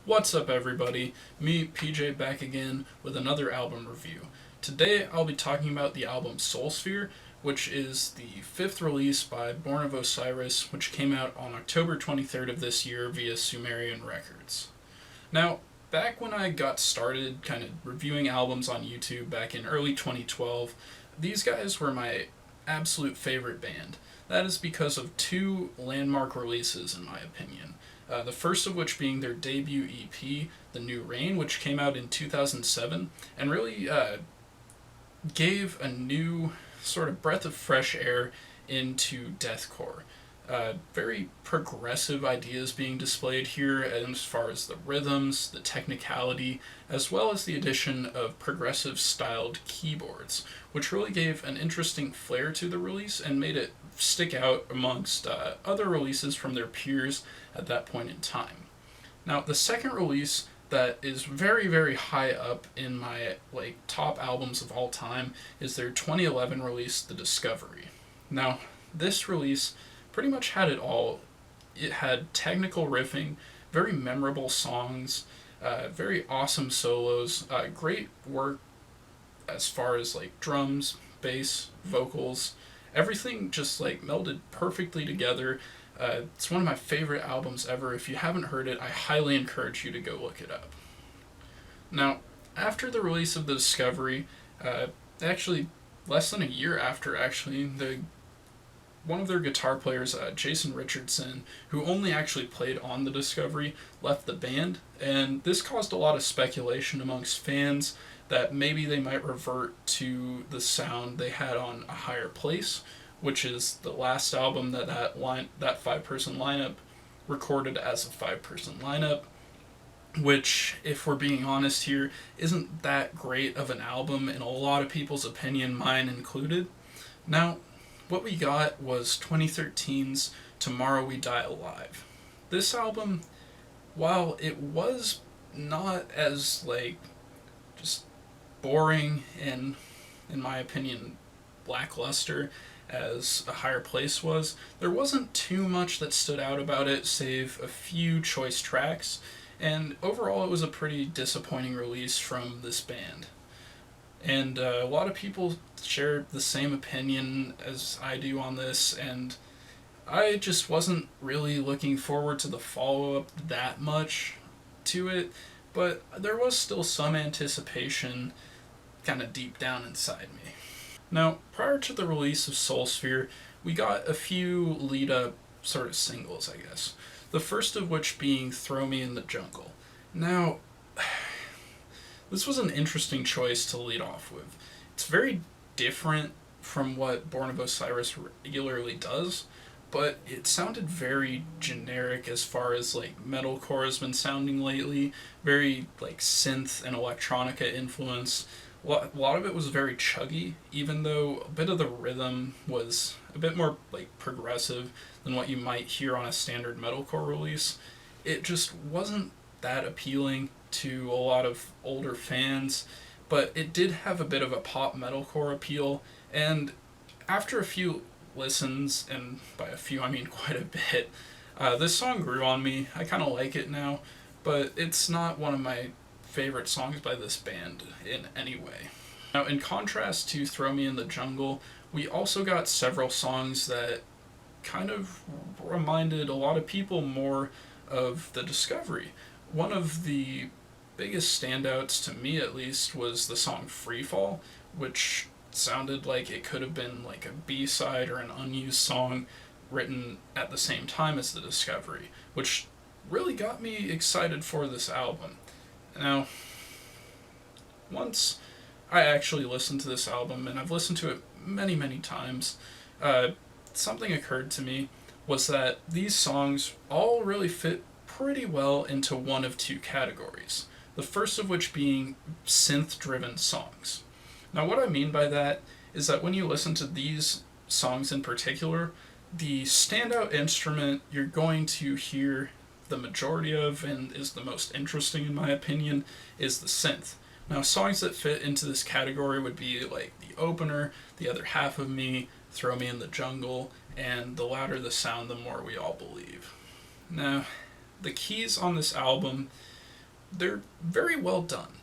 What's up, everybody? Me, PJ, back again with another album review. Today I'll be talking about the album Sphere, which is the fifth release by Born of Osiris, which came out on October 23rd of this year via Sumerian Records. Now, back when I got started kind of reviewing albums on YouTube back in early 2012, these guys were my absolute favorite band. That is because of two landmark releases, in my opinion. The first of which being their debut EP, The New Rain, which came out in 2007 and really gave a new sort of breath of fresh air into deathcore. Very progressive ideas being displayed here as far as the rhythms, the technicality, as well as the addition of progressive styled keyboards, which really gave an interesting flair to the release and made it stick out amongst other releases from their peers at that point in time. Now, the second release that is very very high up in my top albums of all time is their 2011 release, The Discovery. Now, this release pretty much had it all. It had technical riffing, very memorable songs, very awesome solos, great work as far as drums, bass, vocals, everything just melded perfectly together. It's one of my favorite albums ever. If you haven't heard it, I highly encourage you to go look it up. Now, after the release of The Discovery, actually less than a year after, the one of their guitar players, Jason Richardson, who only actually played on The Discovery, left the band, and this caused a lot of speculation amongst fans that maybe they might revert to the sound they had on A Higher Place, which is the last album that five-person lineup recorded as a five-person lineup, which, if we're being honest here, isn't that great of an album in a lot of people's opinion, mine included. Now, what we got was 2013's Tomorrow We Die Alive. This album, while it was not as just boring and, in my opinion, lackluster as A Higher Place was, there wasn't too much that stood out about it save a few choice tracks, and overall it was a pretty disappointing release from this band. And a lot of people shared the same opinion as I do on this, and I just wasn't really looking forward to the follow up that much to it, but there was still some anticipation kind of deep down inside me. Now, prior to the release of Sphere, we got a few lead up sort of singles, I guess. The first of which being Throw Me in the Jungle. Now, this was an interesting choice to lead off with. It's very different from what Born of Osiris regularly does, but it sounded very generic as far as metalcore has been sounding lately. Very synth and electronica influence. A lot of it was very chuggy, even though a bit of the rhythm was a bit more progressive than what you might hear on a standard metalcore release. It just wasn't that appealing to a lot of older fans, but it did have a bit of a pop metalcore appeal, and after a few listens, and by a few I mean quite a bit, this song grew on me. I kind of like it now, but it's not one of my favorite songs by this band in any way. Now, in contrast to Throw Me in the Jungle, we also got several songs that kind of reminded a lot of people more of The Discovery. One of the biggest standouts, to me at least, was the song Free Fall, which sounded like it could have been a B-side or an unused song written at the same time as The Discovery, which really got me excited for this album. Now, once I actually listened to this album, and I've listened to it many, many times, something occurred to me was that these songs all really fit pretty well into one of two categories. The first of which being synth-driven songs. Now, what I mean by that is that when you listen to these songs in particular, the standout instrument you're going to hear the majority of, and is the most interesting in my opinion, is the synth. Now, songs that fit into this category would be The Opener, The Other Half of Me, Throw Me in the Jungle, and The Louder the Sound, the More We All Believe. Now, the keys on this album they're very well done.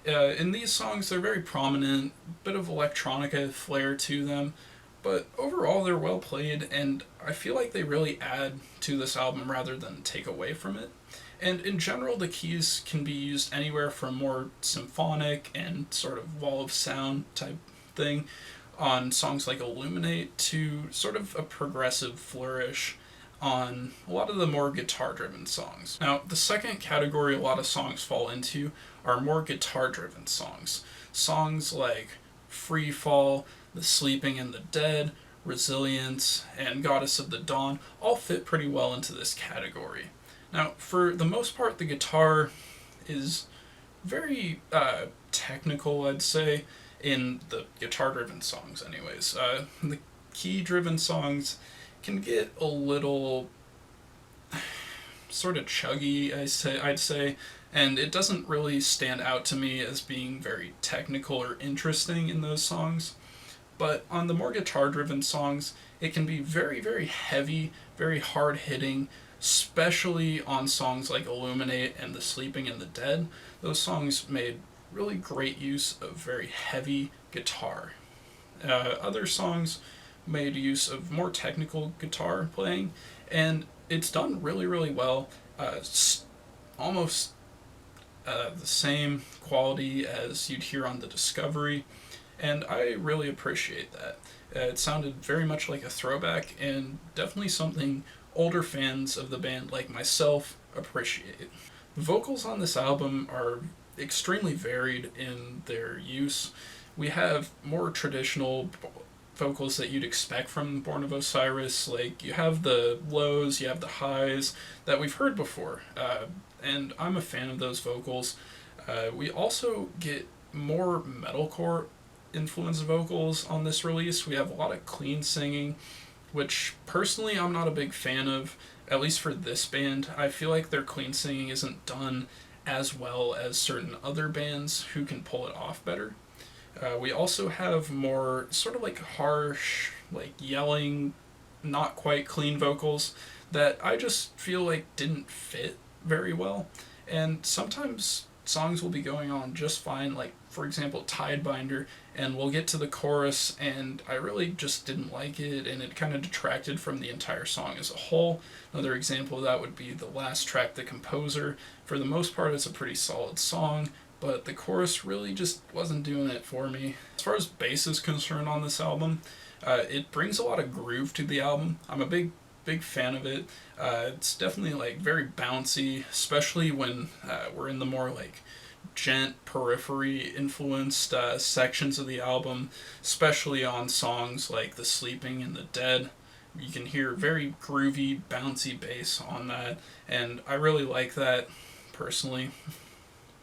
In these songs, they're very prominent, bit of electronica flair to them, but overall they're well played, and I feel like they really add to this album rather than take away from it. And in general, the keys can be used anywhere from more symphonic and sort of wall of sound type thing on songs like Illuminate to sort of a progressive flourish on a lot of the more guitar driven songs. Now, the second category a lot of songs fall into are more guitar driven songs. Songs like Free Fall, The Sleeping and the Dead, Resilience, and Goddess of the Dawn all fit pretty well into this category. Now, for the most part, the guitar is very technical, I'd say, in the guitar driven songs, anyways. The key driven songs can get a little sort of chuggy, I'd say, and it doesn't really stand out to me as being very technical or interesting in those songs. But on the more guitar driven songs, it can be very, very heavy, very hard hitting, especially on songs like Illuminate and The Sleeping and the Dead. Those songs made really great use of very heavy guitar. Other songs made use of more technical guitar playing, and it's done really, really well. Almost the same quality as you'd hear on the Discovery, and I really appreciate that. It sounded very much like a throwback, and definitely something older fans of the band like myself appreciate. The vocals on this album are extremely varied in their use. We have more traditional vocals that you'd expect from Born of Osiris, like you have the lows, you have the highs that we've heard before, and I'm a fan of those vocals. We also get more metalcore influenced vocals on this release. We have a lot of clean singing, which personally I'm not a big fan of, at least for this band. I feel like their clean singing isn't done as well as certain other bands who can pull it off better. We also have more sort of like harsh, like yelling, not quite clean vocals that I just feel like didn't fit very well. And sometimes songs will be going on just fine, like for example Tidebinder, and we'll get to the chorus and I really just didn't like it, and it kind of detracted from the entire song as a whole. Another example of that would be the last track, The Composer. For the most part it's a pretty solid song, but the chorus really just wasn't doing it for me. As far as bass is concerned on this album, it brings a lot of groove to the album. I'm a big fan of it. It's definitely like very bouncy, especially when we're in the more like gent periphery influenced sections of the album, especially on songs like The Sleeping and the Dead. You can hear very groovy, bouncy bass on that, and I really like that personally.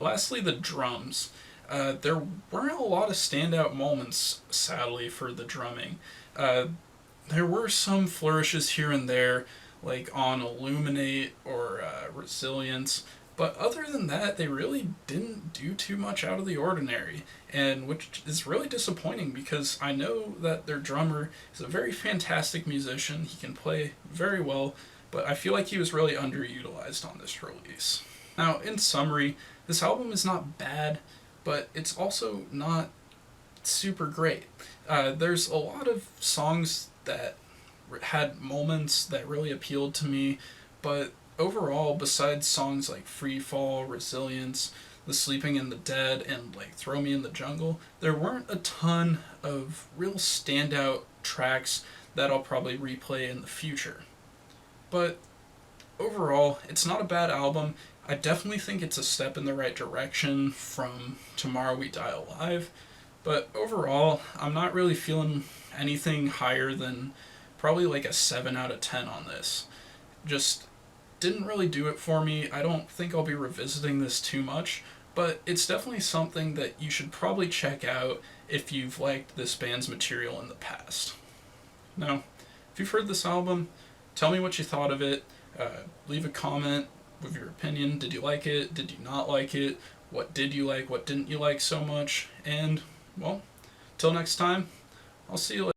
Lastly, the drums. There weren't a lot of standout moments, sadly, for the drumming. There were some flourishes here and there, like on Illuminate or Resilience, but other than that, they really didn't do too much out of the ordinary, and which is really disappointing because I know that their drummer is a very fantastic musician. He can play very well, but I feel like he was really underutilized on this release. Now, in summary, this album is not bad, but it's also not super great. There's a lot of songs that had moments that really appealed to me, but overall, besides songs like Free Fall, Resilience, The Sleeping and the Dead, and like Throw Me in the Jungle, there weren't a ton of real standout tracks that I'll probably replay in the future. But overall, it's not a bad album. I definitely think it's a step in the right direction from Tomorrow We Die Alive, but overall, I'm not really feeling anything higher than probably like a 7 out of 10 on this. Just didn't really do it for me. I don't think I'll be revisiting this too much, but it's definitely something that you should probably check out if you've liked this band's material in the past. Now, if you've heard this album, tell me what you thought of it. Leave a comment with your opinion. Did you like it? Did you not like it? What did you like? What didn't you like so much? And, well, till next time, I'll see you later.